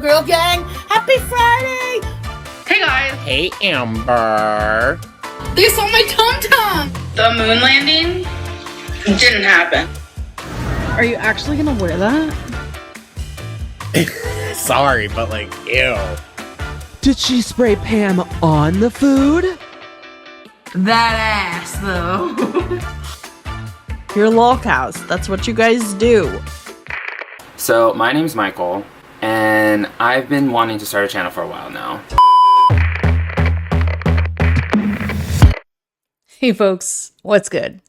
girl gang. Happy Friday! Hey guys. Hey Amber. They saw my tum-tum. The moon landing didn't happen. Are you actually gonna wear that? Sorry, but like, ew. Did she spray Pam on the food? That ass though. You're lolcows. That's what you guys do. So, my name's Michael, and I've been wanting to start a channel for a while now. Hey folks, what's good?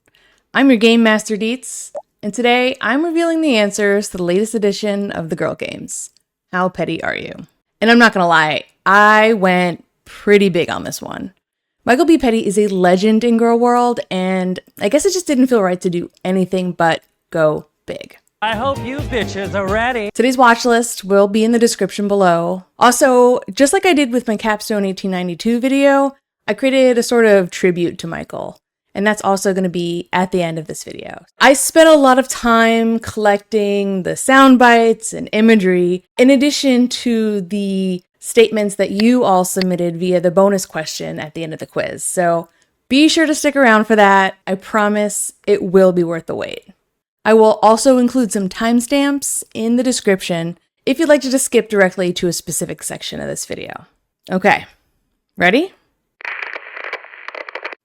I'm your Game Master Deets, and today I'm revealing the answers to the latest edition of the Gorl Games. How petty are you? And I'm not gonna lie, I went pretty big on this one. MichaelBePetty is a legend in GorlWorld, and I guess it just didn't feel right to do anything but go big. I hope you bitches are ready. Today's watch list will be in the description below. Also, just like I did with my Capstone 1892 video, I created a sort of tribute to Michael, and that's also going to be at the end of this video. I spent a lot of time collecting the sound bites and imagery, in addition to the statements that you all submitted via the bonus question at the end of the quiz. So be sure to stick around for that. I promise it will be worth the wait. I will also include some timestamps in the description if you'd like to just skip directly to a specific section of this video. Okay, ready?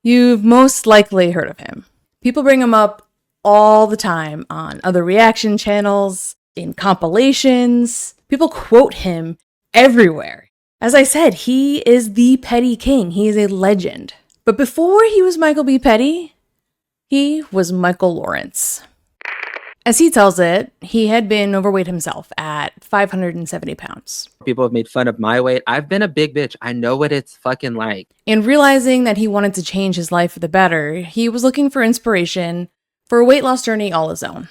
You've most likely heard of him. People bring him up all the time on other reaction channels, in compilations. People quote him everywhere. As I said, he is the Petty King. He is a legend. But before he was MichaelBePetty, he was Michael Lawrence. As he tells it, he had been overweight himself at 570 pounds. People have made fun of my weight. I've been a big bitch. I know what it's fucking like. And realizing that he wanted to change his life for the better, he was looking for inspiration for a weight loss journey all his own.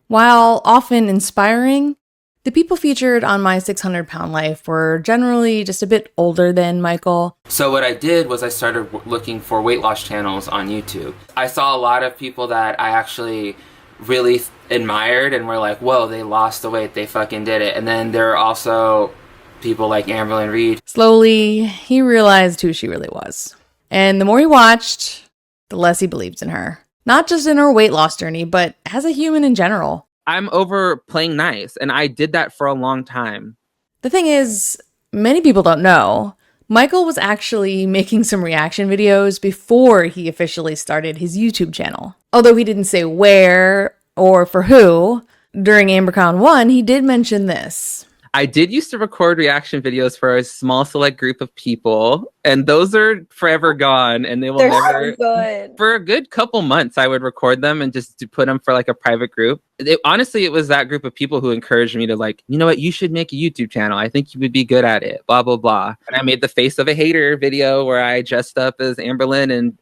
While often inspiring, the people featured on My 600-Pound Life were generally just a bit older than Michael. So what I did was I started looking for weight loss channels on YouTube. I saw a lot of people that I actually really admired and were like, whoa, they lost the weight, they fucking did it. And then there are also people like Ambercon Reed. Slowly, he realized who she really was. And the more he watched, the less he believed in her. Not just in her weight loss journey, but as a human in general. I'm over playing nice, and I did that for a long time. The thing is, many people don't know, Michael was actually making some reaction videos before he officially started his YouTube channel. Although he didn't say where or for who, during Ambercon 1, he did mention this. I did used to record reaction videos for a small select group of people, and those are forever gone, and they will never. So good. For a good couple months, I would record them and just to put them for like a private group. Honestly, it was that group of people who encouraged me to like, you know what, you should make a YouTube channel. I think you would be good at it, blah, blah, blah. And I made the Face of a Hater video where I dressed up as Amberlynn and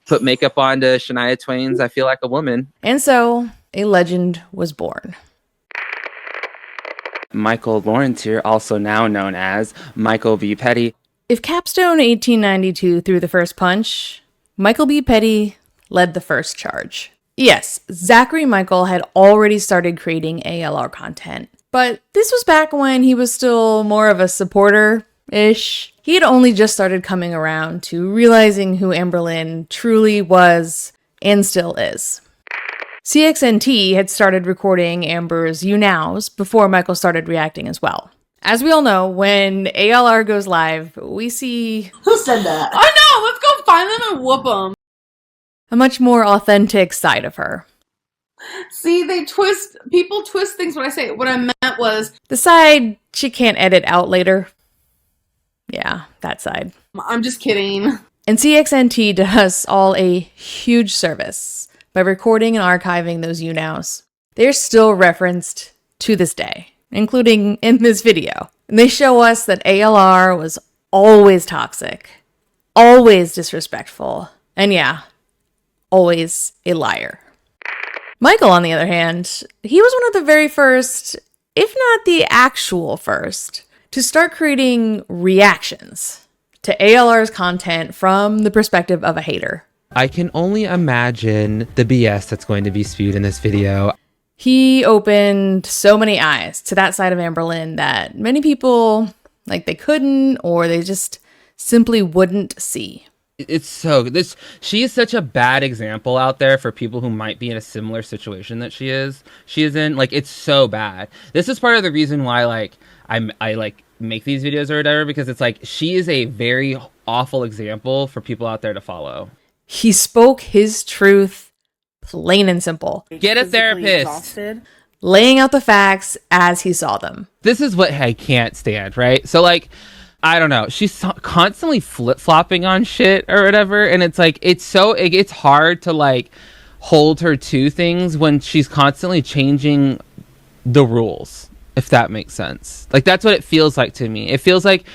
put makeup on to Shania Twain's I Feel Like a Woman. And so a legend was born. Michael Lawrence here, also now known as MichaelBePetty. If Capstone 1892 threw the first punch, MichaelBePetty led the first charge. Yes, Zachary Michael had already started creating ALR content, but this was back when he was still more of a supporter-ish. He had only just started coming around to realizing who Amberlynn truly was and still is. CXNT had started recording Amber's You Nows before Michael started reacting as well. As we all know, when ALR goes live, we see Who said that? I know. Let's go find them and whoop them. a much more authentic side of her. See, people twist things when I say it. What I meant was, The side she can't edit out later. Yeah, that side. I'm just kidding. And CXNT did us all a huge service by recording and archiving those You Nows. They're still referenced to this day, including in this video. And they show us that ALR was always toxic, always disrespectful, and yeah, always a liar. Michael, on the other hand, he was one of the very first, if not the actual first, to start creating reactions to ALR's content from the perspective of a hater. I can only imagine the BS that's going to be spewed in this video. He opened so many eyes to that side of Amberlynn that many people, like, they couldn't, or they just simply wouldn't see. It's so this she is such a bad example out there for people who might be in a similar situation that she is in. Like, it's so bad. This is part of the reason why, like, I like make these videos or whatever, because it's like she is a very awful example for people out there to follow. He spoke his truth, plain and simple. Get a therapist. Laying out the facts as he saw them. This is what I can't stand, right? So, like, I don't know. She's constantly flip-flopping on shit or whatever, and it's like it's hard to, like, hold her to things when she's constantly changing the rules, if that makes sense. Like, that's what it feels like to me. It feels like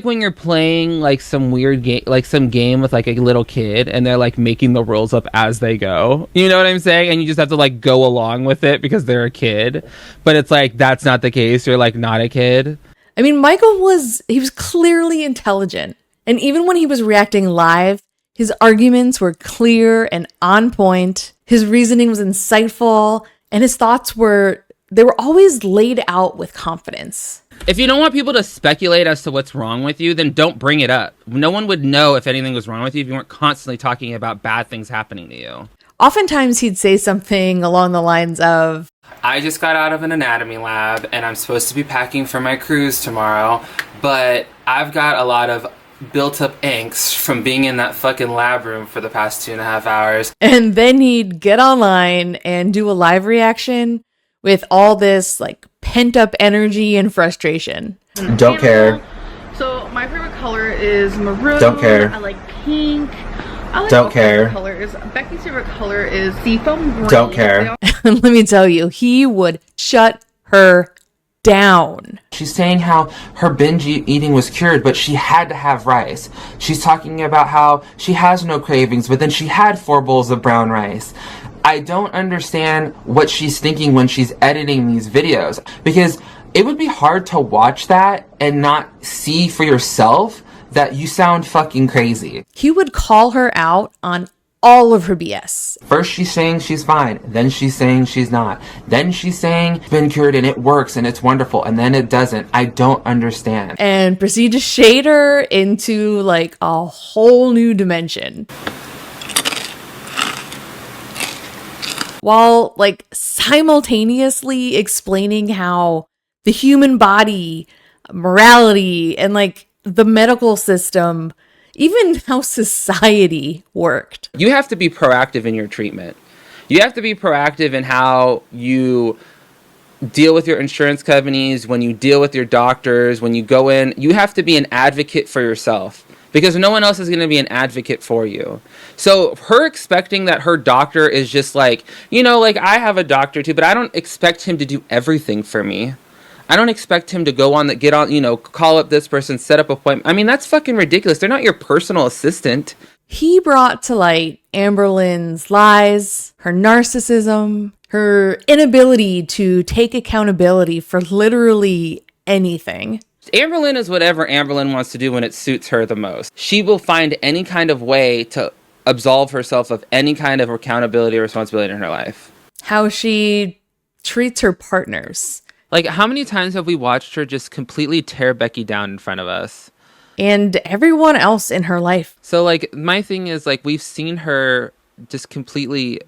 when you're playing, like, some weird game, like some game with, like, a little kid, and they're, like, making the rules up as they go. You know what I'm saying? And you just have to, like, go along with it because they're a kid. But it's like, that's not the case. You're, like, not a kid. I mean, Michael was clearly intelligent. And even when he was reacting live, his arguments were clear and on point. His reasoning was insightful, and his thoughts were always laid out with confidence. If you don't want people to speculate as to what's wrong with you, then don't bring it up. No one would know if anything was wrong with you if you weren't constantly talking about bad things happening to you. Oftentimes he'd say something along the lines of, I just got out of an anatomy lab and I'm supposed to be packing for my cruise tomorrow, but I've got a lot of built up angst from being in that fucking lab room for the past 2.5 hours. And then he'd get online and do a live reaction with all this, like, pent up energy and frustration. Don't care. So my favorite color is maroon. Don't care. I like pink. I like Don't all care. colors. Becky's favorite color is seafoam green. Don't care. And let me tell you, he would shut her down. She's saying how her binge eating was cured, but she had to have rice. She's talking about how she has no cravings, but then she had 4 bowls of brown rice. I don't understand what she's thinking when she's editing these videos, because it would be hard to watch that and not see for yourself that you sound fucking crazy. He would call her out on all of her BS. First she's saying she's fine, then she's saying she's not, then she's saying it's been cured and it works and it's wonderful, and then it doesn't. I don't understand. And proceed to shade her into, like, a whole new dimension. While, like, simultaneously explaining how the human body, morality, and, like, the medical system, even how society worked. You have to be proactive in your treatment. You have to be proactive in how you deal with your insurance companies, when you deal with your doctors, when you go in. You have to be an advocate for yourself, because no one else is going to be an advocate for you. So her expecting that her doctor is just like, you know, like, I have a doctor too, but I don't expect him to do everything for me. I don't expect him to call up this person, set up appointment. I mean, that's fucking ridiculous. They're not your personal assistant. He brought to light Amberlynn's lies, her narcissism, her inability to take accountability for literally anything. Amberlynn is whatever Amberlynn wants to do when it suits her the most. She will find any kind of way to absolve herself of any kind of accountability or responsibility in her life. How she treats her partners. Like, how many times have we watched her just completely tear Becky down in front of us? And everyone else in her life. So, like, my thing is, like, we've seen her just completely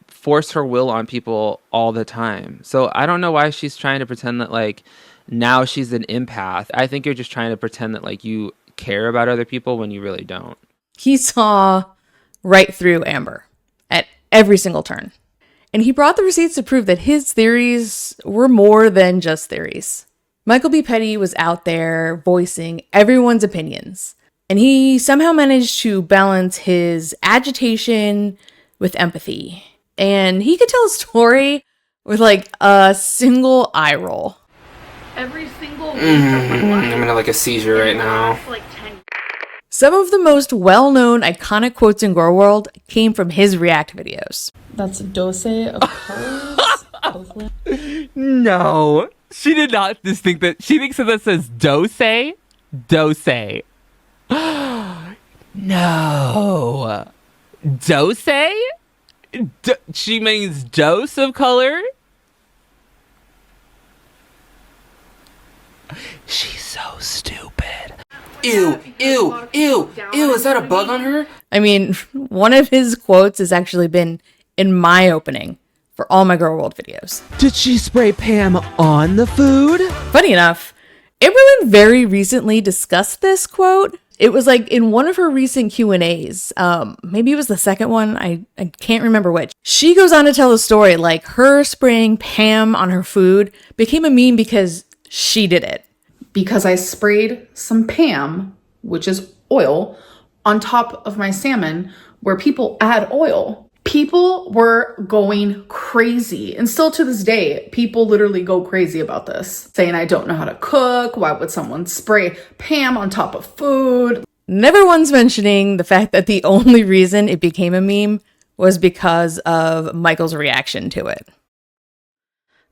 force her will on people all the time. So I don't know why she's trying to pretend that, like, now she's an empath. I think you're just trying to pretend that, like, you care about other people when you really don't. He saw right through Amber at every single turn. And he brought the receipts to prove that his theories were more than just theories. MichaelBePetty was out there voicing everyone's opinions. And he somehow managed to balance his agitation with empathy. And he could tell a story with, like, a single eye roll. Every single week of my life. I'm in like a seizure right now. Like 10. Some of the most well-known iconic quotes in GorlWorld came from his react videos. That's dose of colors. No, she did not just think that. She thinks that this says dose. Dose. No. Dose? She means dose of color? She's so stupid. Ew, is that a bug on her? I mean, one of his quotes has actually been in my opening for all my GorlWorld videos. Did she spray Pam on the food? Funny enough, Amberlynn very recently discussed this quote. It was like in one of her recent Q&As. Maybe it was the second one. I can't remember which. She goes on to tell the story like her spraying Pam on her food became a meme because she did it. Because I sprayed some Pam, which is oil, on top of my salmon where people add oil. People were going crazy. And still to this day, people literally go crazy about this, saying I don't know how to cook. Why would someone spray Pam on top of food? Never once mentioning the fact that the only reason it became a meme was because of Michael's reaction to it.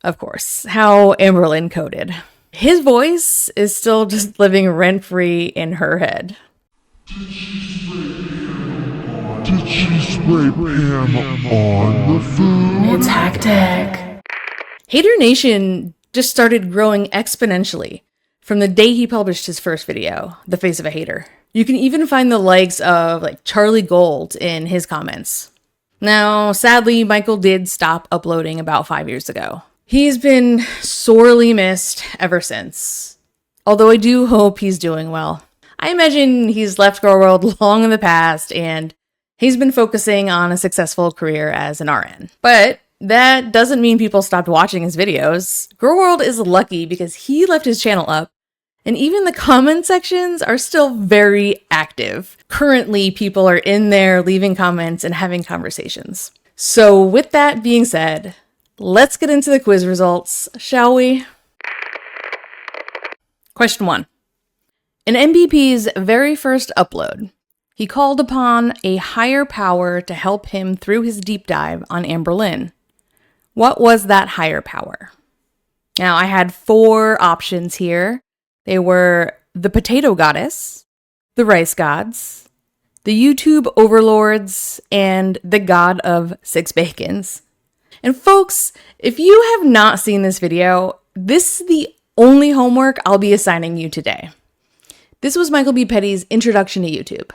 Of course, how Amberlynn coded. His voice is still just living rent-free in her head. Did she spray Pam on the food? It's hectic. Hater Nation just started growing exponentially from the day he published his first video, The Face of a Hater. You can even find the likes of like Charlie Gold in his comments. Now, sadly, Michael did stop uploading about 5 years ago. He's been sorely missed ever since. Although I do hope he's doing well. I imagine he's left GorlWorld long in the past and he's been focusing on a successful career as an RN. But that doesn't mean people stopped watching his videos. GorlWorld is lucky because he left his channel up and even the comment sections are still very active. Currently, people are in there leaving comments and having conversations. So with that being said, let's get into the quiz results, shall we? Question 1. In MBP's very first upload, he called upon a higher power to help him through his deep dive on Amberlynn. What was that higher power? Now, I had 4 options here. They were the Potato Goddess, the Rice Gods, the YouTube Overlords, and the God of 6 Bacons. And folks, if you have not seen this video, this is the only homework I'll be assigning you today. This was MichaelBePetty's introduction to YouTube,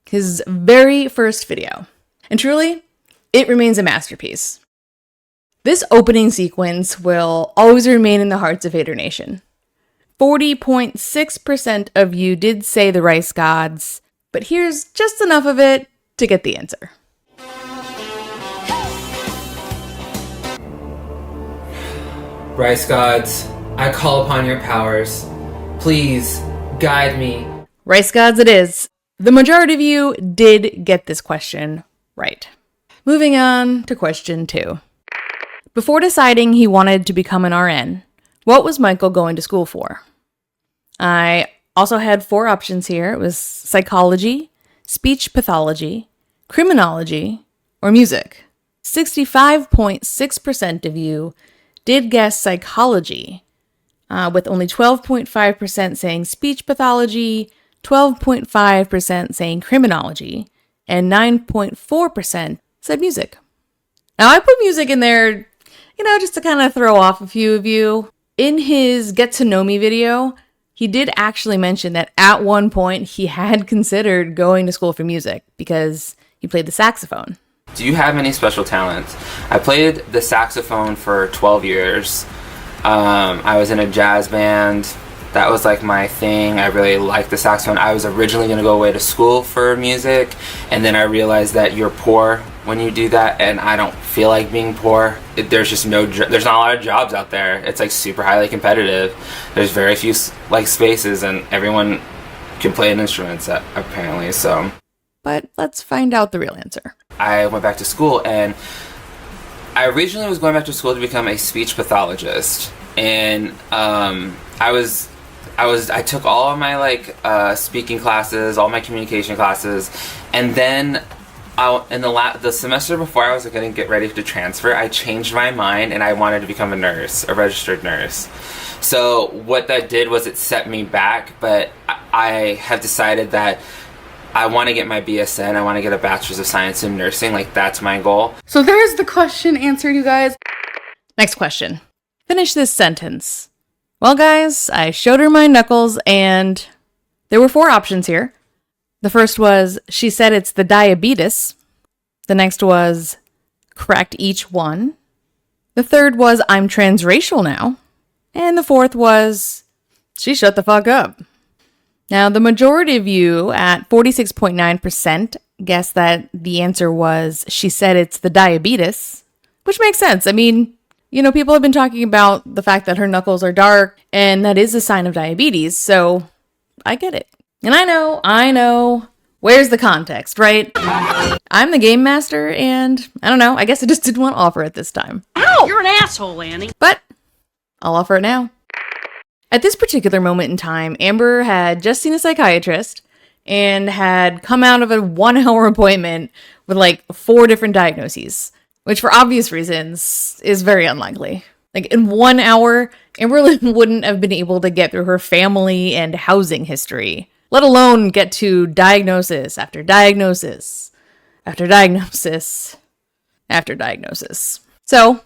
his very first video. And truly, it remains a masterpiece. This opening sequence will always remain in the hearts of Hater Nation. 40.6% of you did say the Rice Gods, but here's just enough of it to get the answer. Rice Gods, I call upon your powers. Please, guide me. Rice Gods it is. The majority of you did get this question right. Moving on to question 2. Before deciding he wanted to become an RN, what was Michael going to school for? I also had 4 options here. It was psychology, speech pathology, criminology, or music. 65.6% of you did guess psychology, with only 12.5% saying speech pathology, 12.5% saying criminology, and 9.4% said music. Now, I put music in there, just to kind of throw off a few of you. In his Get to Know Me video, he did actually mention that at one point he had considered going to school for music because he played the saxophone. Do you have any special talents? I played the saxophone for 12 years. I was in a jazz band. That was like my thing. I really liked the saxophone. I was originally going to go away to school for music, and then I realized that you're poor when you do that, and I don't feel like being poor. There's not a lot of jobs out there. It's like super highly competitive. There's very few like spaces, and everyone can play an instrument apparently. So, but let's find out the real answer. I went back to school, and I originally was going back to school to become a speech pathologist, and I took all of my speaking classes, all my communication classes, and then in the semester before I was going to get ready to transfer, I changed my mind and I wanted to become a registered nurse. So what that did was it set me back, but I have decided that I want to get my BSN. I want to get a Bachelor's of Science in Nursing. Like, that's my goal. So there's the question answered, you guys. Next question. Finish this sentence. Well, guys, I showed her my knuckles, and there were 4 options here. The first was, she said it's the diabetes. The next was, correct each one. The third was, I'm transracial now. And the fourth was, she shut the fuck up. Now, the majority of you at 46.9% guessed that the answer was, she said it's the diabetes, which makes sense. I mean, you know, people have been talking about the fact that her knuckles are dark, and that is a sign of diabetes, so I get it. And I know, where's the context, right? I'm the game master, and I don't know, I guess I just didn't want to offer it this time. Ow! You're an asshole, Annie. But I'll offer it now. At this particular moment in time, Amber had just seen a psychiatrist and had come out of a 1-hour appointment with like 4 different diagnoses, which for obvious reasons is very unlikely. Like in 1 hour, Amber wouldn't have been able to get through her family and housing history, let alone get to diagnosis after diagnosis after diagnosis after diagnosis. So,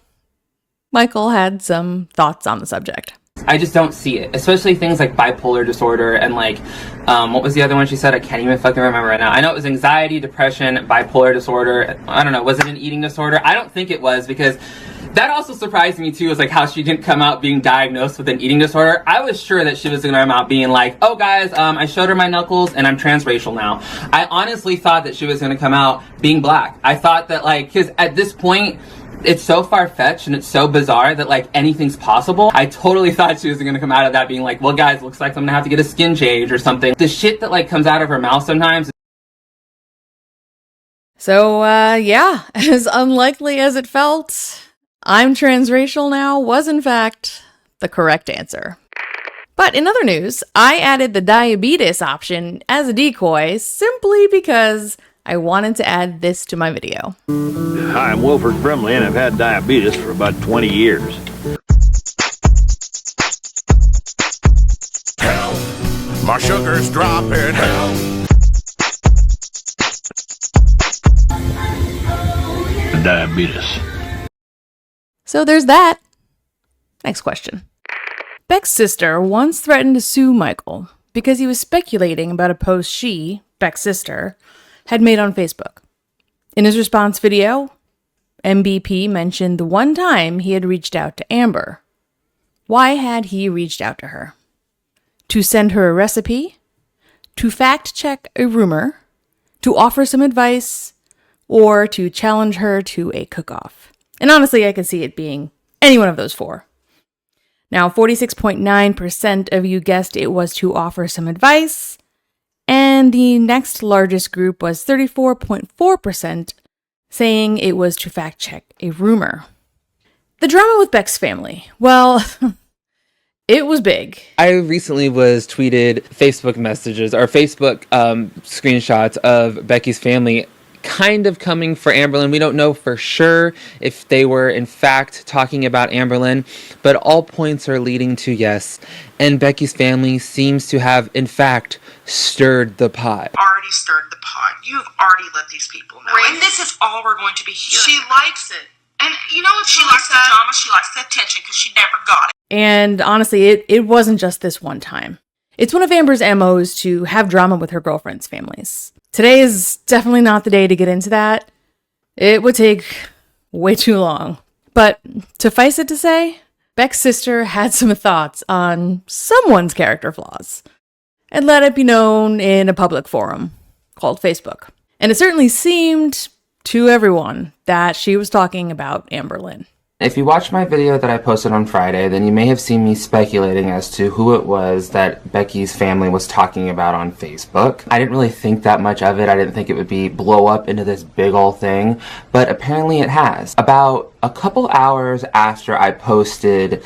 Michael had some thoughts on the subject. I just don't see it, especially things like bipolar disorder and like, what was the other one she said? I can't even fucking remember right now. I know it was anxiety, depression, bipolar disorder. I don't know. Was it an eating disorder? I don't think it was, because that also surprised me too, is like how she didn't come out being diagnosed with an eating disorder. I was sure that she was going to come out being like, oh guys, I showed her my knuckles and I'm transracial now. I honestly thought that she was going to come out being black. I thought that like, because at this point, it's so far-fetched and it's so bizarre that like anything's possible. I totally thought she was gonna come out of that being like, well guys, looks like I'm gonna have to get a skin change or something. The shit that like comes out of her mouth sometimes. So, yeah, as unlikely as it felt, I'm transracial now was in fact the correct answer. But in other news, I added the diabetes option as a decoy simply because I wanted to add this to my video. Hi, I'm Wilford Brimley, and I've had diabetes for about 20 years. Help! My sugar's dropping. Help! Diabetes. So there's that. Next question. Beck's sister once threatened to sue Michael because he was speculating about a post she, Beck's sister, had made on Facebook. In his response video, MBP mentioned the one time he had reached out to Amber. Why had he reached out to her? To send her a recipe? To fact-check a rumor? To offer some advice? Or to challenge her to a cook-off? And honestly, I can see it being any one of those 4. Now, 46.9% of you guessed it was to offer some advice, and the next largest group was 34.4%, saying it was to fact-check a rumor. The drama with Beck's family, well, it was big. I recently was tweeted Facebook messages or Facebook screenshots of Becky's family kind of coming for Amberlynn. We don't know for sure if they were in fact talking about Amberlynn, but all points are leading to yes. And Becky's family seems to have in fact stirred the pot. Already stirred the pot. You've already let these people know. Right. And this is all we're going to be hearing. She likes it. And you know what? She likes the drama. She likes the attention because she never got it. And honestly, it wasn't just this one time. It's one of Amber's MOs to have drama with her girlfriends' families. Today is definitely not the day to get into that. It would take way too long. But suffice it to say, Beck's sister had some thoughts on someone's character flaws and let it be known in a public forum called Facebook. And it certainly seemed to everyone that she was talking about Amberlynn. If you watched my video that I posted on Friday, then you may have seen me speculating as to who it was that Becky's family was talking about on Facebook. I didn't really think that much of it. I didn't think it would be blow up into this big ol' thing, but apparently it has. About a couple hours after I posted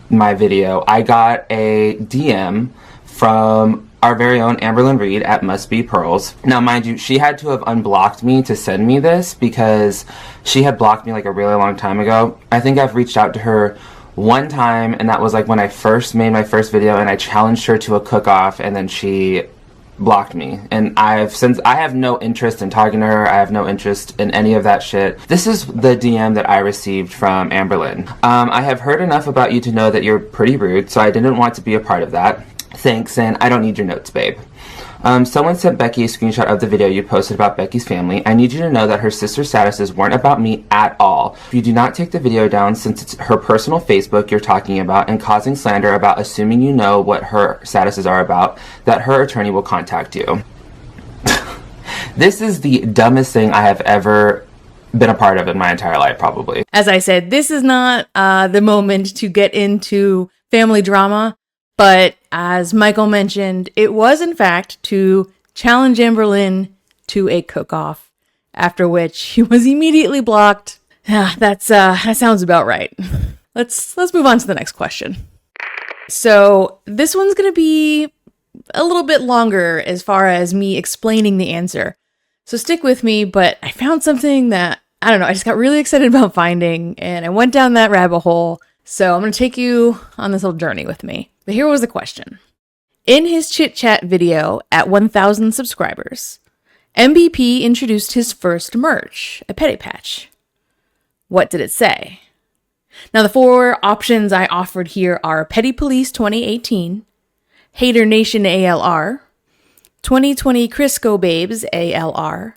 my video, I got a DM from our very own Amberlynn Reed at Must Be Pearls. Now, mind you, she had to have unblocked me to send me this because she had blocked me like a really long time ago. I think I've reached out to her one time, and that was like when I first made my first video and I challenged her to a cook-off, and then she blocked me. And since I have no interest in talking to her, I have no interest in any of that shit. This is the DM that I received from Amberlynn. I have heard enough about you to know that you're pretty rude, so I didn't want to be a part of that. Thanks, and I don't need your notes, babe. Someone sent Becky a screenshot of the video you posted about Becky's family. I need you to know that her sister's statuses weren't about me at all. If you do not take the video down, since it's her personal Facebook you're talking about and causing slander about assuming you know what her statuses are about, that her attorney will contact you. This is the dumbest thing I have ever been a part of in my entire life, probably. As I said, this is not the moment to get into family drama. But as Michael mentioned, it was in fact to challenge Amberlynn to a cook-off, after which he was immediately blocked. That sounds about right. Let's move on to the next question. So this one's going to be a little bit longer as far as me explaining the answer. So stick with me, but I found something that, I don't know, I just got really excited about finding, and I went down that rabbit hole. So I'm going to take you on this little journey with me. But here was the question. In his Chit Chat video at 1,000 subscribers, MBP introduced his first merch, a Petty Patch. What did it say? Now, the 4 options I offered here are Petty Police 2018, Hater Nation ALR, 2020 Criscobabes ALR,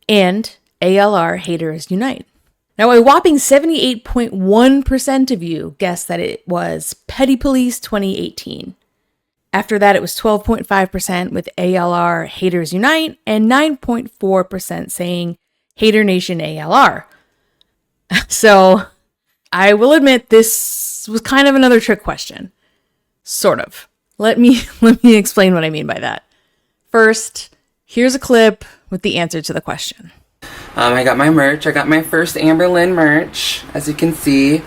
and ALR Haters Unite. Now, a whopping 78.1% of you guessed that it was Petty Police 2018. After that, it was 12.5% with ALR Haters Unite and 9.4% saying Hater Nation ALR. So, I will admit this was kind of another trick question. Sort of. Let me explain what I mean by that. First, here's a clip with the answer to the question. I got my merch. I got my first Amberlynn merch, as you can see.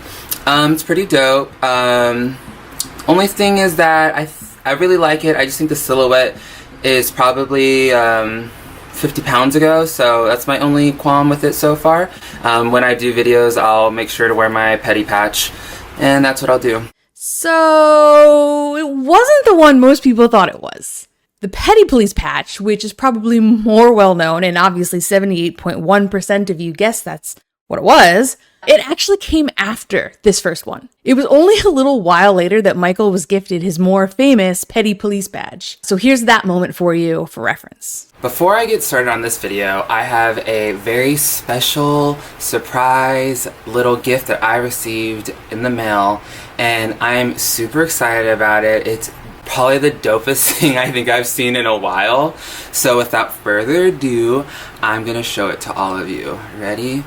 It's pretty dope. Only thing is that I really like it. I just think the silhouette is probably 50 pounds ago, so that's my only qualm with it so far. When I do videos, I'll make sure to wear my Petty Patch, and that's what I'll do. So, it wasn't the one most people thought it was. The Petty Police patch, which is probably more well-known, and obviously 78.1% of you guessed that's what it was, it actually came after this first one. It was only a little while later that Michael was gifted his more famous Petty Police badge. So here's that moment for you for reference. Before I get started on this video, I have a very special surprise little gift that I received in the mail, and I'm super excited about it. It's probably the dopest thing I think I've seen in a while. So without further ado, I'm gonna show it to all of you. Ready?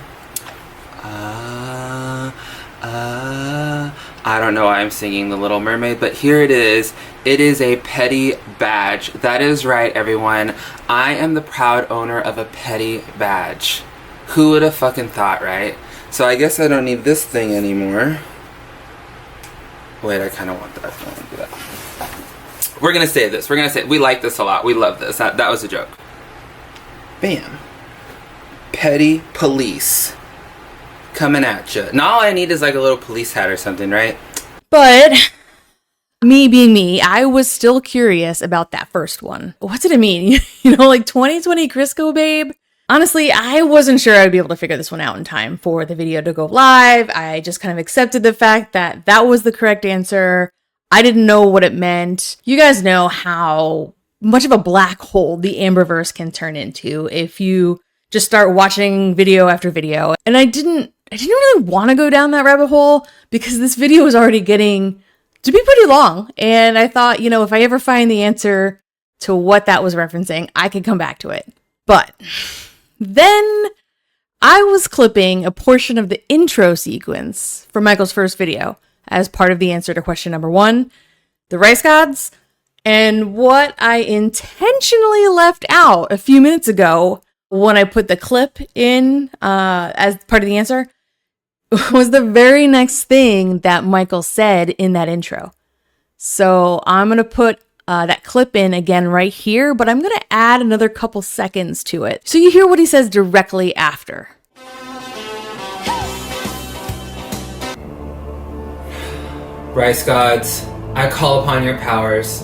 I don't know why I'm singing The Little Mermaid, but here it is. It is a Petty badge. That is right, everyone. I am the proud owner of a Petty badge. Who would have fucking thought, right? So I guess I don't need this thing anymore. Wait, I kind of want that. I don't want to do that. We're gonna save this. We're gonna say we like this a lot. We love this. That was a joke. Bam. Petty Police. Coming at you. Now all I need is like a little police hat or something, right? But me being me, I was still curious about that first one. What did it mean? You know, like 2020 Criscobabe? Honestly, I wasn't sure I'd be able to figure this one out in time for the video to go live. I just kind of accepted the fact that that was the correct answer. I didn't know what it meant. You guys know how much of a black hole the Amberverse can turn into if you just start watching video after video. And I didn't really want to go down that rabbit hole because this video was already getting to be pretty long. And I thought, you know, if I ever find the answer to what that was referencing, I could come back to it. But then I was clipping a portion of the intro sequence for Michael's first video as part of the answer to question number 1, the rice gods. And what I intentionally left out a few minutes ago when I put the clip in as part of the answer was the very next thing that Michael said in that intro. So I'm going to put that clip in again right here, but I'm going to add another couple seconds to it. So you hear what he says directly after. Rice gods, I call upon your powers.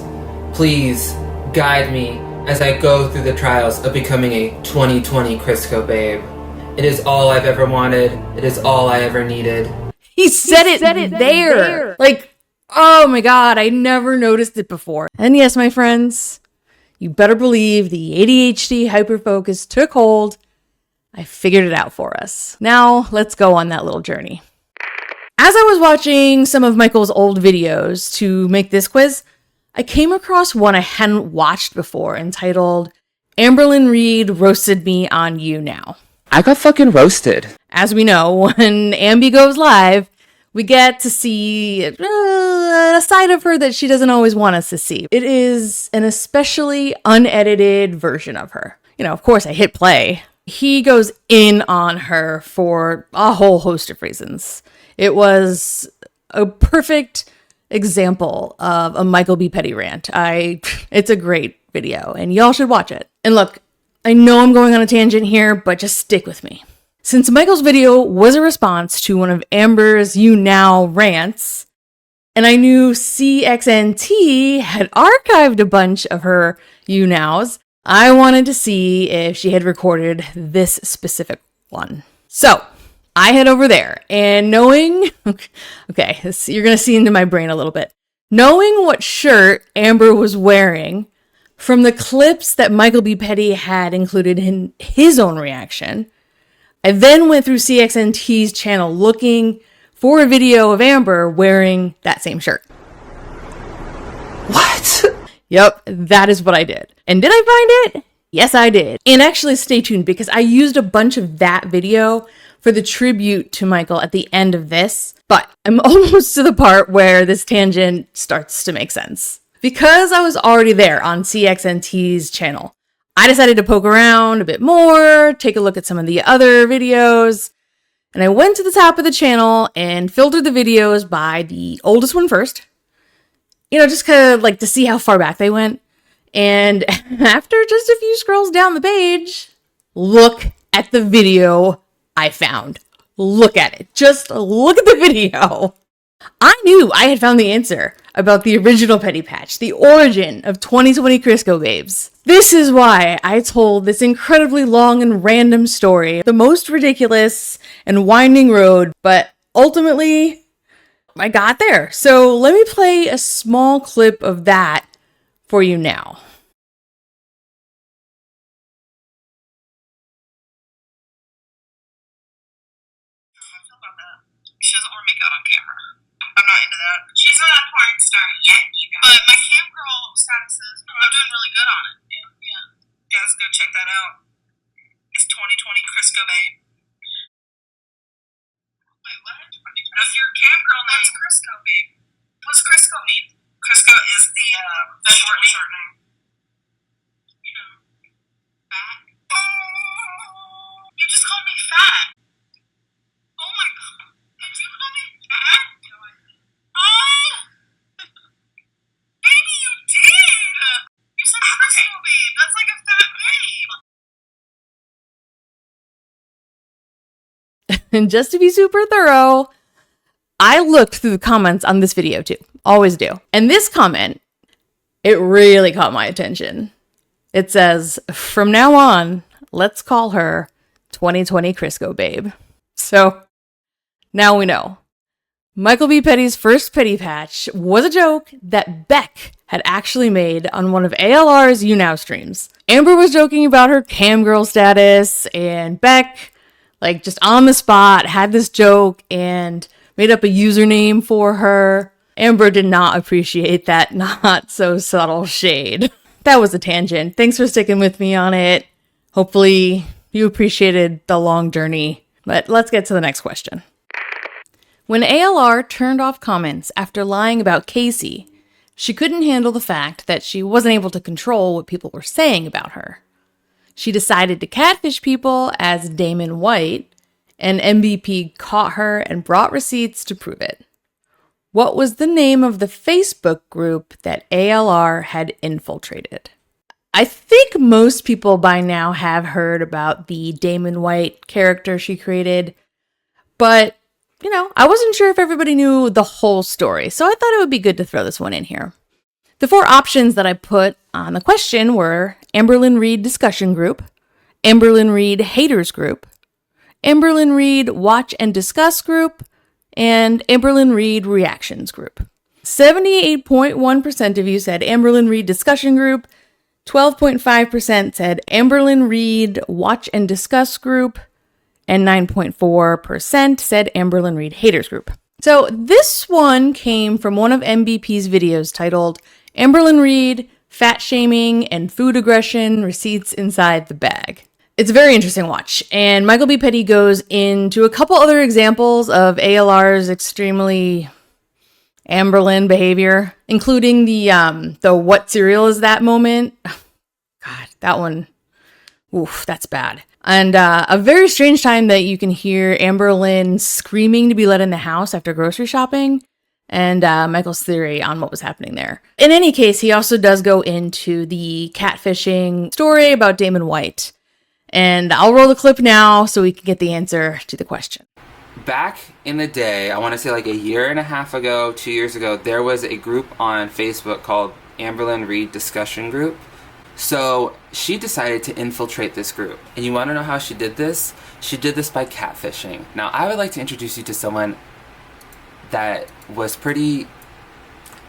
Please guide me as I go through the trials of becoming a 2020 Criscobabe. It is all I've ever wanted. It is all I ever needed. He said it there. Like, oh my god, I never noticed it before. And yes, my friends, you better believe the ADHD hyperfocus took hold. I figured it out for us. Now, let's go on that little journey. As I was watching some of Michael's old videos to make this quiz, I came across one I hadn't watched before entitled Amberlynn Reed Roasted Me on You Now. I got fucking roasted. As we know, when Ambi goes live, we get to see a side of her that she doesn't always want us to see. It is an especially unedited version of her. You know, of course, I hit play. He goes in on her for a whole host of reasons. It was a perfect example of a MichaelBePetty rant. It's a great video, and y'all should watch it. And look, I know I'm going on a tangent here, but just stick with me. Since Michael's video was a response to one of Amber's You Now rants, and I knew CXNT had archived a bunch of her You Nows, I wanted to see if she had recorded this specific one. So I head over there, and knowing, okay, you're going to see into my brain a little bit. Knowing what shirt Amber was wearing from the clips that MichaelBePetty had included in his own reaction, I then went through CXNT's channel looking for a video of Amber wearing that same shirt. What? Yep, that is what I did. And did I find it? Yes, I did. And actually, stay tuned because I used a bunch of that video for the tribute to Michael at the end of this, but I'm almost to the part where this tangent starts to make sense. Because I was already there on CXNT's channel, I decided to poke around a bit more, take a look at some of the other videos, and I went to the top of the channel and filtered the videos by the oldest one first. You know, just kind of like to see how far back they went. And after just a few scrolls down the page, look at the video I found. Look at it. Just look at the video. I knew I had found the answer about the original Petty Patch, the origin of 2020 Criscobabes. This is why I told this incredibly long and random story, the most ridiculous and winding road, but ultimately, I got there. So let me play a small clip of that for you now. She doesn't want to make out on camera. I'm not into that. She's not a porn star yet, you guys. But my cam girl status is, I'm doing really good on it. Yeah, let's go check that out. It's 2020 Criscobabe. Wait, what? That's your cam girl name. What's Criscobabe? What's Crisco mean? Crisco is the short name. You know, fat. Oh, you just called me fat. Oh my god. Did you call me fat? Oh! Baby, you did! You said Crisco babe. That's like a fat babe. And just to be super thorough, I looked through the comments on this video too. Always do. And this comment, it really caught my attention. It says, from now on, let's call her 2020 Criscobabe. So now we know. MichaelBePetty's first Petty Patch was a joke that Beck had actually made on one of ALR's You Now streams. Amber was joking about her cam girl status, and Beck, like just on the spot, had this joke and made up a username for her. Amber did not appreciate that not so subtle shade. That was a tangent. Thanks for sticking with me on it. Hopefully you appreciated the long journey. But let's get to the next question. When ALR turned off comments after lying about Casey, she couldn't handle the fact that she wasn't able to control what people were saying about her. She decided to catfish people as Damon White, and MVP caught her and brought receipts to prove it. What was the name of the Facebook group that ALR had infiltrated? I think most people by now have heard about the Damon White character she created, but, you know, I wasn't sure if everybody knew the whole story, so I thought it would be good to throw this one in here. The 4 options that I put on the question were Amberlyn Reed Discussion Group, Amberlyn Reed Haters Group, Amberlyn Reed Watch and Discuss Group, and Amberlyn Reed Reactions Group. 78.1% of you said Amberlyn Reed Discussion Group, 12.5% said Amberlyn Reed Watch and Discuss Group, and 9.4% said Amberlyn Reed Haters Group. So this one came from one of MBP's videos titled Amberlyn Reed, Fat Shaming and Food Aggression, Receipts Inside the Bag. It's a very interesting watch, and MichaelBePetty goes into a couple other examples of ALR's extremely Amberlyn behavior, including the what cereal is that moment. God, that one, oof, that's bad. And a very strange time that you can hear Amberlyn screaming to be let in the house after grocery shopping, and Michael's theory on what was happening there. In any case, he also does go into the catfishing story about Damon White. And I'll roll the clip now so we can get the answer to the question. Back in the day, I want to say like a year and a half ago, 2 years ago, there was a group on Facebook called Amberlyn Reed Discussion Group. So she decided to infiltrate this group. And you want to know how she did this? She did this by catfishing. Now, I would like to introduce you to someone that was pretty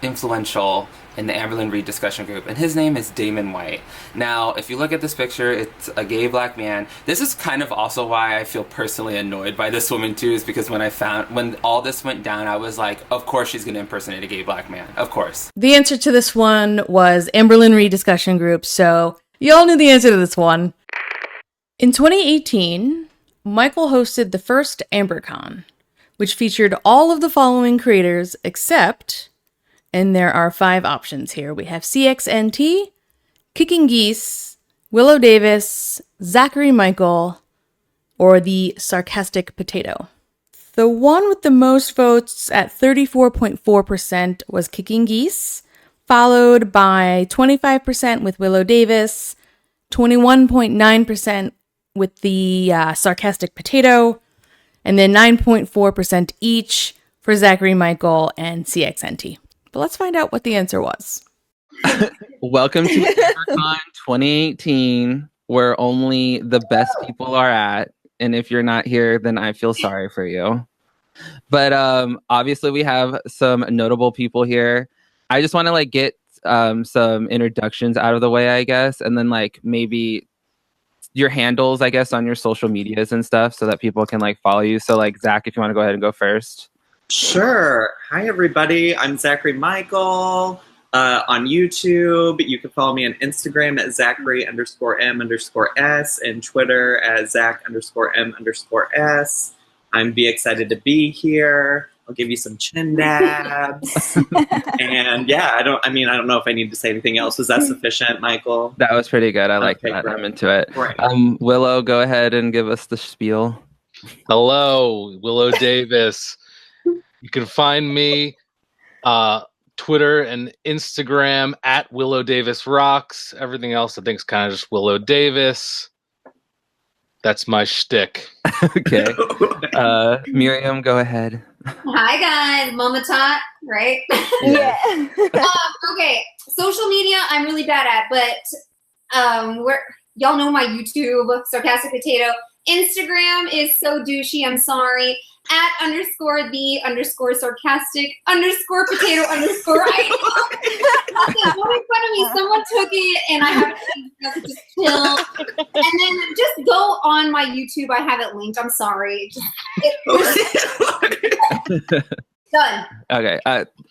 influential in the Amberlyn Reed Discussion Group, and his name is Damon White. Now, if you look at this picture, it's a gay black man. This is kind of also why I feel personally annoyed by this woman too, is because when all this went down, I was like, of course she's gonna impersonate a gay black man, of course. The answer to this one was Amberlyn Reed Discussion Group, so you all knew the answer to this one. In 2018, Michael hosted the first Ambercon, which featured all of the following creators except, and there are 5 options here. We have CXNT, Kicking Geese, Willow Davis, Zachary Michael, or the Sarcastic Potato. The one with the most votes at 34.4% was Kicking Geese, followed by 25% with Willow Davis, 21.9% with the Sarcastic Potato, and then 9.4% each for Zachary Michael and CXNT. But let's find out what the answer was. Welcome to Ambercon 2018, where only the best people are at. And if you're not here, then I feel sorry for you. But obviously we have some notable people here. I just want to get some introductions out of the way, I guess. And then maybe your handles, I guess, on your social medias and stuff so that people can follow you. So Zach, if you want to go ahead and go first. Sure. Hi, everybody. I'm Zachary Michael on YouTube. You can follow me on Instagram at Zachary_M_S and Twitter at Zach_M_S. I'm excited to be here. I'll give you some chin dabs. And yeah, I don't know if I need to say anything else. Was that sufficient, Michael? That was pretty good. I like that. Great. I'm into it. Right. Willow, go ahead and give us the spiel. Hello, Willow Davis. You can find me Twitter and Instagram at Willow Davis Rocks. Everything else I think is kind of just Willow Davis. That's my shtick. Okay. Miriam, go ahead. Hi guys, Mama Tot, right? Yeah. Okay, social media I'm really bad at, but y'all know my YouTube, Sarcastic Potato. Instagram is so douchey, I'm sorry. At _the_sarcastic_potato_. Don't make fun of me. Someone took it and I have to just chill. And then just go on my YouTube. I have it linked. I'm sorry. Done. Okay.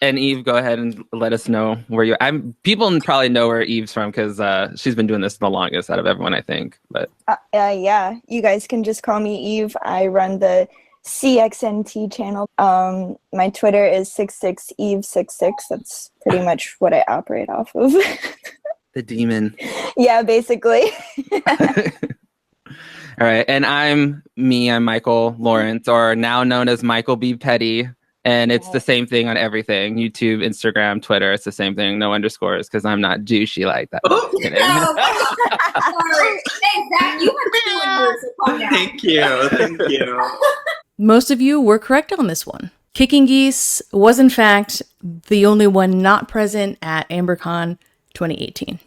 And Eve, go ahead and let us know where you. People probably know where Eve's from because she's been doing this the longest out of everyone, I think. But yeah, you guys can just call me Eve. I run the CXNT channel. My Twitter is 66Eve66. That's pretty much what I operate off of. The demon. Yeah, basically. All right, and I'm Michael Lawrence, or now known as MichaelBePetty. And it's the same thing on everything. YouTube, Instagram, Twitter. It's the same thing. No underscores because I'm not douchey like that. Sorry. Thanks, Zach. You were doing yours, so calm down. Thank you. Most of you were correct on this one. Kicking Geese was in fact the only one not present at Ambercon 2018.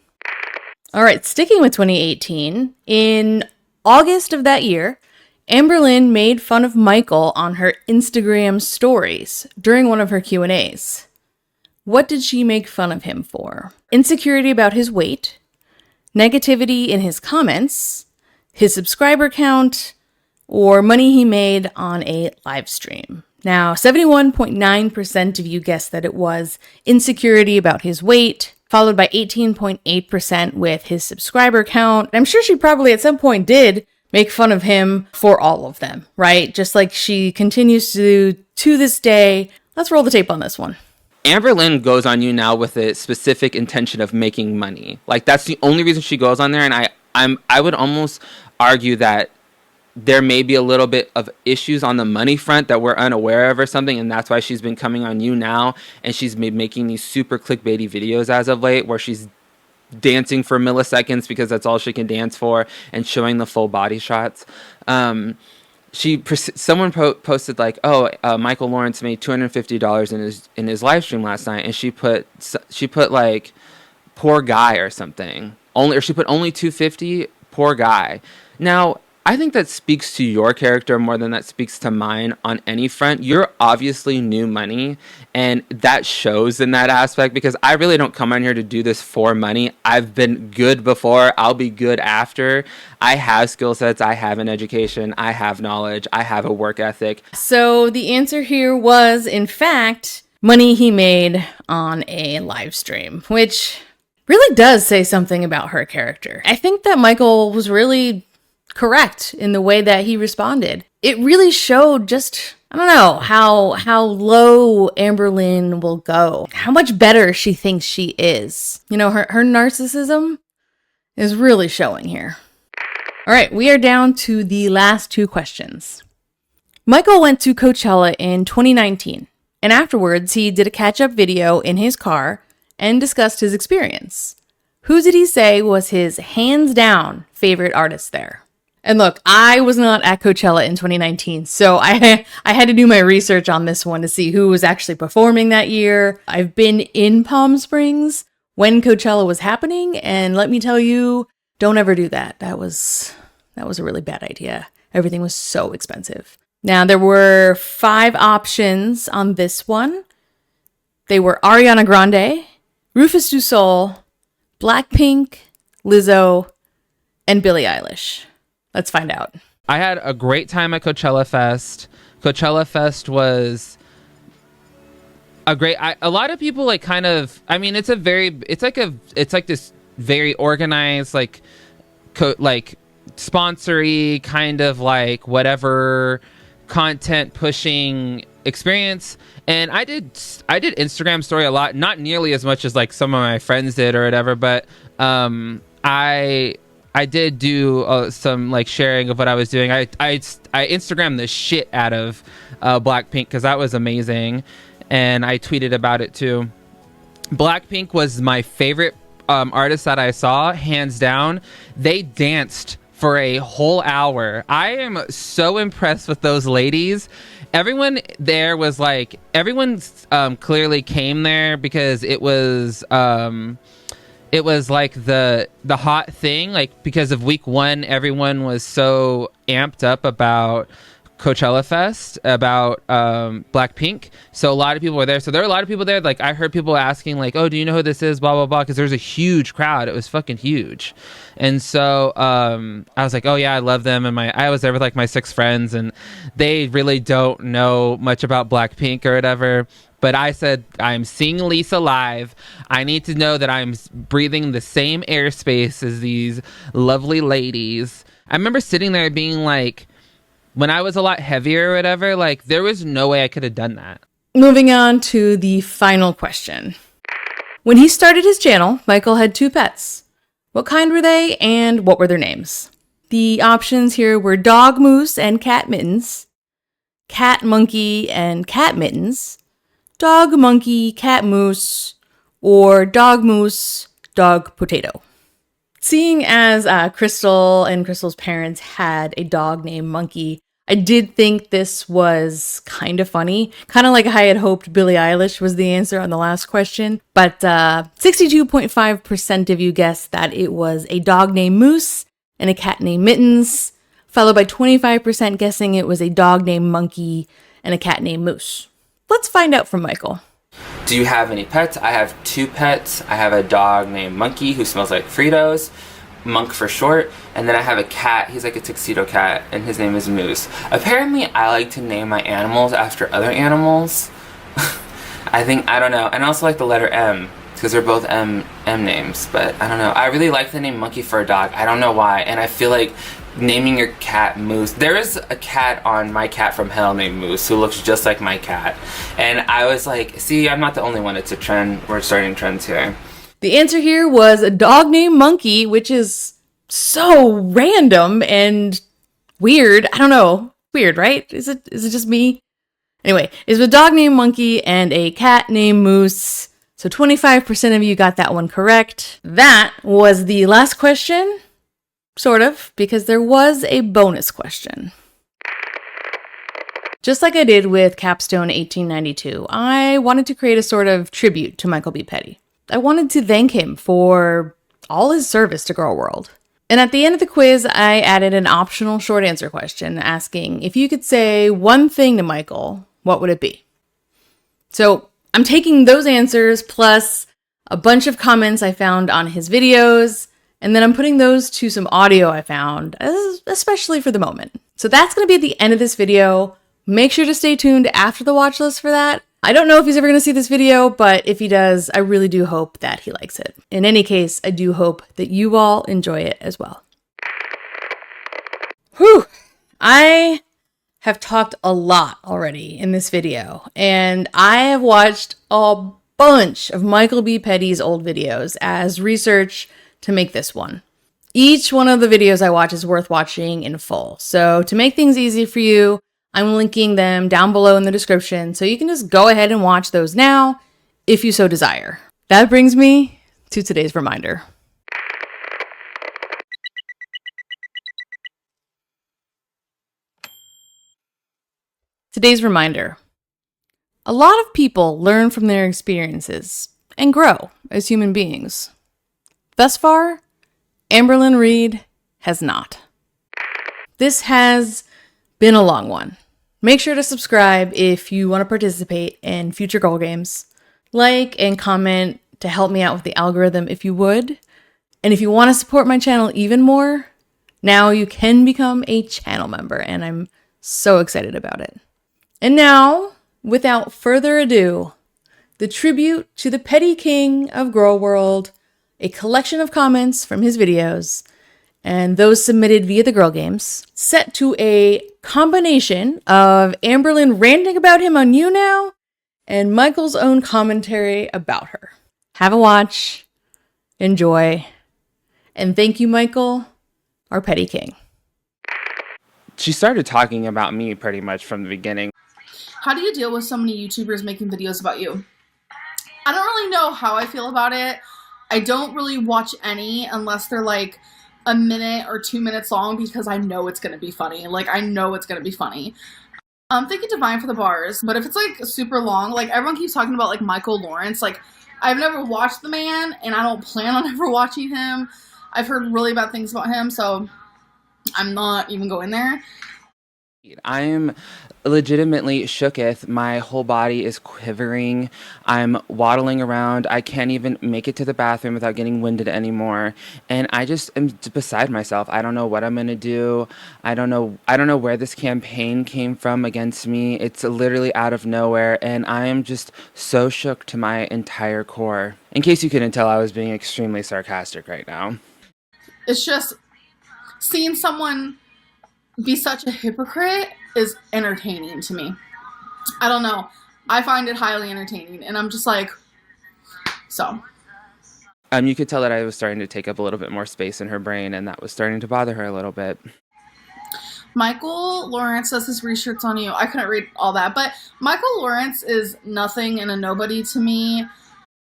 All right, sticking with 2018, in August of that year, Amberlynn made fun of Michael on her Instagram stories during one of her Q&As. What did she make fun of him for? Insecurity about his weight, negativity in his comments, his subscriber count, or money he made on a live stream. Now, 71.9% of you guessed that it was insecurity about his weight, followed by 18.8% with his subscriber count. I'm sure she probably at some point did make fun of him for all of them, right? Just like she continues to this day. Let's roll the tape on this one. Amberlynn goes on you now with a specific intention of making money. Like, that's the only reason she goes on there, and I would almost argue that there may be a little bit of issues on the money front that we're unaware of or something, and that's why she's been coming on you now, and she's been making these super clickbaity videos as of late where she's dancing for milliseconds because that's all she can dance for and showing the full body shots. Someone posted like, Michael Lawrence made $250 in his live stream last night, and she put like poor guy or something, or she put only $250, poor guy. Now, I think that speaks to your character more than that speaks to mine on any front. You're obviously new money, and that shows in that aspect, because I really don't come on here to do this for money. I've been good before. I'll be good after. I have skill sets. I have an education. I have knowledge. I have a work ethic. So the answer here was, in fact, money he made on a live stream, which really does say something about her character. I think that Michael was really correct in the way that he responded. It really showed just, I don't know, how low Amberlynn will go, how much better she thinks she is. You know, her narcissism is really showing here. All right, we are down to the last two questions. Michael went to Coachella in 2019, and afterwards he did a catch-up video in his car and discussed his experience. Who did he say was his hands-down favorite artist there? And look, I was not at Coachella in 2019, so I had to do my research on this one to see who was actually performing that year. I've been in Palm Springs when Coachella was happening, and let me tell you, don't ever do that. That was a really bad idea. Everything was so expensive. Now, there were 5 options on this one. They were Ariana Grande, Rufus Du Sol, Blackpink, Lizzo, and Billie Eilish. Let's find out. I had a great time at Coachella Fest. Coachella Fest was a great. A lot of people like kind of. I mean, it's like this very organized, like sponsory kind of like whatever content pushing experience. And I did Instagram story a lot, not nearly as much as like some of my friends did or whatever, but I did do some like sharing of what I was doing. I Instagrammed the shit out of Blackpink because that was amazing, and I tweeted about it too. Blackpink was my favorite artist that I saw, hands down. They danced for a whole hour. I am so impressed with those ladies. Everyone there was like, everyone clearly came there because it was like the hot thing, like because of week 1, everyone was so amped up about Coachella Fest, about Blackpink. So a lot of people were there. So there were a lot of people there. Like I heard people asking like, oh, do you know who this is? Blah, blah, blah. Because there was a huge crowd. It was fucking huge. And so I was like, oh yeah, I love them. And I was there with like my 6 friends, and they really don't know much about Blackpink or whatever. But I said, I'm seeing Lisa live. I need to know that I'm breathing the same airspace as these lovely ladies. I remember sitting there being like, when I was a lot heavier or whatever, like there was no way I could have done that. Moving on to the final question. When he started his channel, Michael had 2 pets. What kind were they, and what were their names? The options here were Dog Moose and Cat Mittens, Cat Monkey and Cat Mittens, Dog Monkey, Cat Moose, or Dog Moose, Dog Potato. Seeing as Crystal and Crystal's parents had a dog named Monkey, I did think this was kind of funny, kind of like I had hoped Billie Eilish was the answer on the last question, but 62.5% of you guessed that it was a dog named Moose and a cat named Mittens, followed by 25% guessing it was a dog named Monkey and a cat named Moose. Let's find out from Michael. Do you have any pets? I have 2 pets. I have a dog named Monkey who smells like Fritos, Monk for short, and then I have a cat. He's like a tuxedo cat, and his name is Moose. Apparently, I like to name my animals after other animals. I don't know. And I also like the letter M, because they're both M names, but I don't know. I really like the name Monkey for a dog. I don't know why, and I feel like naming your cat Moose. There is a cat on My Cat from Hell named Moose who looks just like my cat, and I was like, see, I'm not the only one. It's a trend. We're starting trends here. The answer here was a dog named Monkey, which is so random and weird. I don't know. Weird, right? Is it just me? Anyway, it's a dog named Monkey and a cat named Moose. So 25% of you got that one correct. That was the last question, sort of, because there was a bonus question. Just like I did with Capstone 1892, I wanted to create a sort of tribute to MichaelBePetty. I wanted to thank him for all his service to GorlWorld. And at the end of the quiz, I added an optional short answer question asking if you could say one thing to Michael, what would it be? So I'm taking those answers plus a bunch of comments I found on his videos, and then I'm putting those to some audio I found, especially for the moment. So that's going to be at the end of this video. Make sure to stay tuned after the watch list for that. I don't know if he's ever going to see this video, but if he does, I really do hope that he likes it. In any case, I do hope that you all enjoy it as well. Whew! I have talked a lot already in this video, and I have watched a bunch of MichaelBePetty's old videos as research to make this one. Each one of the videos I watch is worth watching in full. So to make things easy for you, I'm linking them down below in the description, so you can just go ahead and watch those now, if you so desire. That brings me to today's reminder. Today's reminder. A lot of people learn from their experiences and grow as human beings. Thus far, Amberlynn Reed has not. This has been a long one. Make sure to subscribe if you want to participate in future Gorl Games. Like and comment to help me out with the algorithm if you would. And if you want to support my channel even more, now you can become a channel member, and I'm so excited about it. And now, without further ado, the tribute to the Petty King of GorlWorld, a collection of comments from his videos, and those submitted via the Gorl Games, set to a combination of Amberlynn ranting about him on YouNow and Michael's own commentary about her. Have a watch, enjoy, and thank you, Michael, our Petty King. She started talking about me pretty much from the beginning. How do you deal with so many YouTubers making videos about you? I don't really know how I feel about it. I don't really watch any unless they're like a minute or 2 minutes long, because I know it's going to be funny. Like, I know it's going to be funny. Thank you, Divine, for the bars. But if it's like super long, like everyone keeps talking about like Michael Lawrence. Like, I've never watched the man and I don't plan on ever watching him. I've heard really bad things about him, so I'm not even going there. I am legitimately shooketh. My whole body is quivering. I'm waddling around. I can't even make it to the bathroom without getting winded anymore. And I just am beside myself. I don't know what I'm going to do. I don't know where this campaign came from against me. It's literally out of nowhere. And I am just so shook to my entire core. In case you couldn't tell, I was being extremely sarcastic right now. It's just seeing someone be such a hypocrite is entertaining to me. I don't know. I find it highly entertaining, and I'm just like, so. You could tell that I was starting to take up a little bit more space in her brain, and that was starting to bother her a little bit. Michael Lawrence says his research on you. I couldn't read all that, but Michael Lawrence is nothing and a nobody to me.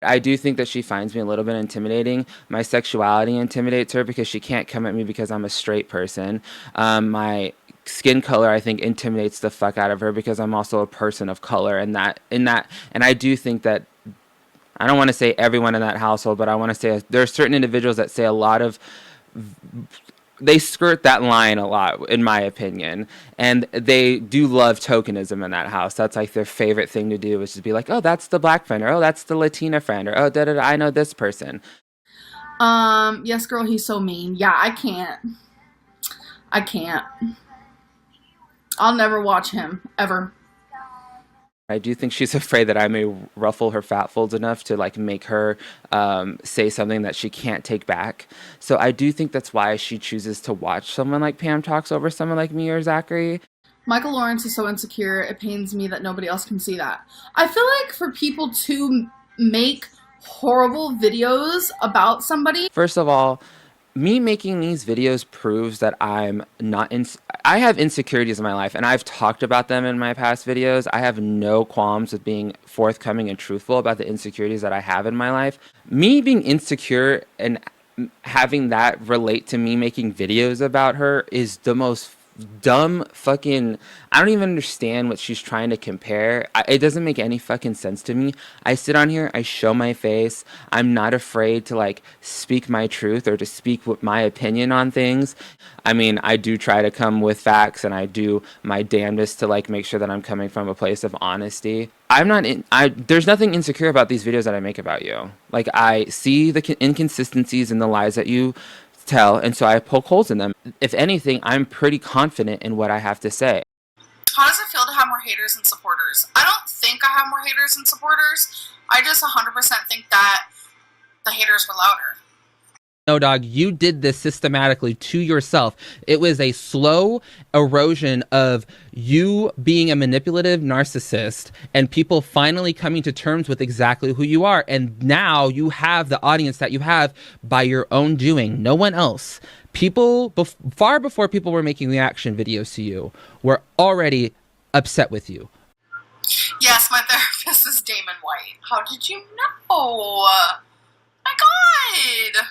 I do think that she finds me a little bit intimidating. My sexuality intimidates her because she can't come at me because I'm a straight person. My skin color, I think, intimidates the fuck out of her because I'm also a person of color, and I do think that, I don't want to say everyone in that household, but I want to say there are certain individuals that say a lot of, they skirt that line a lot, in my opinion, and they do love tokenism in that house. That's like their favorite thing to do, is to be like, oh, that's the black friend, or oh, that's the Latina friend, or oh, da-da-da, I know this person. Yes, girl, he's so mean. Yeah, I can't. I'll never watch him, ever. I do think she's afraid that I may ruffle her fat folds enough to like make her say something that she can't take back. So I do think that's why she chooses to watch someone like Pam Talks over someone like me or Zachary. Michael Lawrence is so insecure, it pains me that nobody else can see that. I feel like for people to make horrible videos about somebody. First of all, me making these videos proves that I'm not I have insecurities in my life, and I've talked about them in my past videos. I have no qualms with being forthcoming and truthful about the insecurities that I have in my life. Me being insecure and having that relate to me making videos about her is the most dumb fucking, I don't even understand what she's trying to compare. It doesn't make any fucking sense to me. I sit on here, I show my face, I'm not afraid to like speak my truth or to speak with my opinion on things. I mean, I do try to come with facts, and I do my damnedest to like make sure that I'm coming from a place of honesty. There's nothing insecure about these videos that I make about you. Like, I see the inconsistencies and the lies that you tell, and so I poke holes in them. If anything, I'm pretty confident in what I have to say. How does it feel to have more haters and supporters? I don't think I have more haters and supporters. I just 100% think that the haters were louder. No, dog, you did this systematically to yourself. It was a slow erosion of you being a manipulative narcissist and people finally coming to terms with exactly who you are. And now you have the audience that you have by your own doing. No one else. People, far before people were making reaction videos to you, were already upset with you. Yes, my therapist is Damon White. How did you know? My God!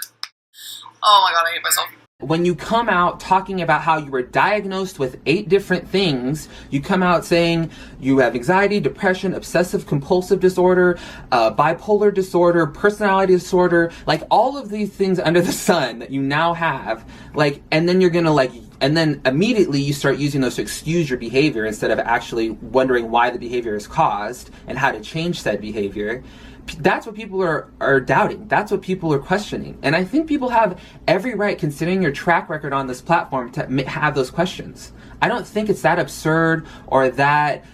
Oh my God, I hate myself. When you come out talking about how you were diagnosed with 8 different things, you come out saying you have anxiety, depression, obsessive compulsive disorder, bipolar disorder, personality disorder, like all of these things under the sun that you now have, like, and then you're gonna like, and then immediately you start using those to excuse your behavior instead of actually wondering why the behavior is caused and how to change said behavior. That's what people are doubting. That's what people are questioning. And I think people have every right, considering your track record on this platform, to have those questions. I don't think it's that absurd or that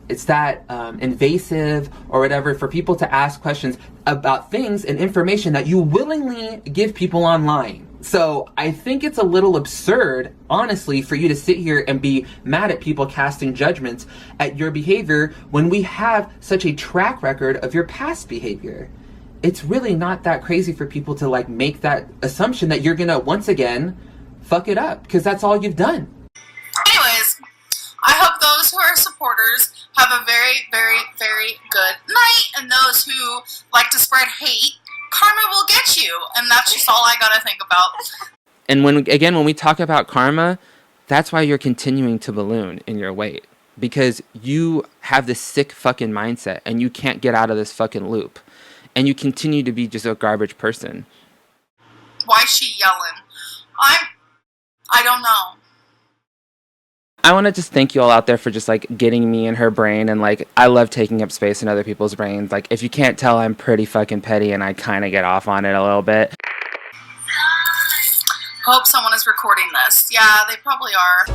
it's that invasive or whatever for people to ask questions about things and information that you willingly give people online. So I think it's a little absurd, honestly, for you to sit here and be mad at people casting judgments at your behavior when we have such a track record of your past behavior. It's really not that crazy for people to like make that assumption that you're gonna once again fuck it up, because that's all you've done. Anyways, I hope those who are supporters have a very, very, very good night, and those who like to spread hate, karma will get you, and that's just all I gotta think about. And when we talk about karma, that's why you're continuing to balloon in your weight, because you have this sick fucking mindset and you can't get out of this fucking loop, and you continue to be just a garbage person. Why is she yelling? I don't know. I want to just thank you all out there for just like getting me in her brain, and like I love taking up space in other people's brains. Like, if you can't tell, I'm pretty fucking petty and I kind of get off on it a little bit. Hope someone is recording this. Yeah, they probably are.